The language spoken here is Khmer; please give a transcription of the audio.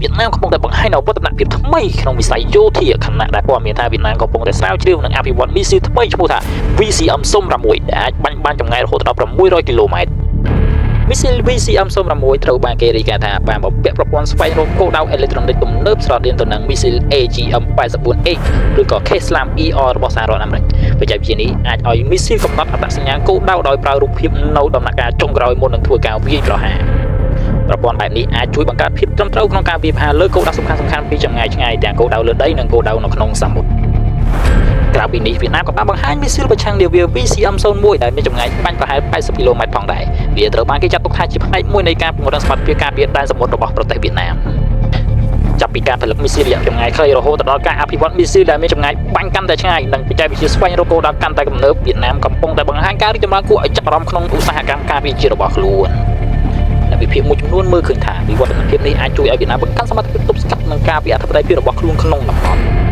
Việt Namកំពុងតែបង្ហាញនូវវឌ្ឍនភាពថ្មីក្នុងវិស័យយោធាខណៈដែលព័ត៌មានថាវៀតណាមកំពុងតែស្រាវជ្រាវនិងអភិវឌ្ឍមីស៊ីលថ្មីឈ្មោះថា VCM-06 ដែលអាចបាញ់បានចម្ងាយរហូតដល់600គីឡូម៉ែត្រមីស៊ីល VCM-06 ត្រូវបានគេរាយការណ៍ថាបានបំពាក់ប្រព័ន្ធស្វែងរកគោលដៅអេឡិចត្រូនិកទំនើបស្រដៀងទៅនឹងមីស៊ីល AGM-84H ឬក៏ K-SLAM ER របស់សហរដ្ឋអាមេរិកបច្ចេកវិទ្យានេះអាចឲ្យមីស៊ីលកំណត់អត្តសញ្ញាណគោលដៅដោយប្រើរូបភាពនៅដំណាក់កាលចុងក្រោយមុននឹងធ្វើការវាយប្រហារប្រព័ន្ធបែបនេះអាចជួយបង្កើតភាពត្រឹមត្រូវក្នុងការវាយប្រហារលើគោលដៅសំខាន់ៗពីចម្ងាយឆ្ងាយទាំងគោលដៅលើដីនិងគោលដៅនៅក្នុងសមុទ្រក្រៅពីនេះវៀតណាមក៏បានបង្ហាញមីស៊ីលប្រឆាំងនាវា VCM-01 ដែលមានចម្ងាយបាញ់ប្រហែល80គីឡូម៉ែត្រផងដែរវាត្រូវបានគេចាត់ទុកថាជាផ្នែកមួយនៃការពង្រឹងសមត្ថភាពការពារដែនសមុទ្ររបស់ប្រទេសវៀតណាមចាប់ពីការផលិតមីស៊ីលរយៈចម្ងាយខ្លីរហូតដល់ការអភិវឌ្ឍមីស៊ីលដែលមានចម្ងាយបាញ់កាន់តែឆ្ងាយនិងបច្ចេកវិទ្យាស្វែងរកគោលដៅកាន់តែទំនើបវៀតណាមកំពុងតែបង្ហាញការរីកចម្រើនគួរឲ្យចាប់អារម្មណ៍ក្នុងឧស្សាហកម្មការពារជាតិរបស់ខ្លួនដែលវិភាគមួយចំនួនមើលឃើញថាវិវត្តនភាពនេះអាចជួយឲ្យវៀតណាមបង្កើនសមត្ថភាពទប់ស្កាត់និងការពារអធិបតេយ្យភាពរបស់ខ្លួនក្នុងតំបន់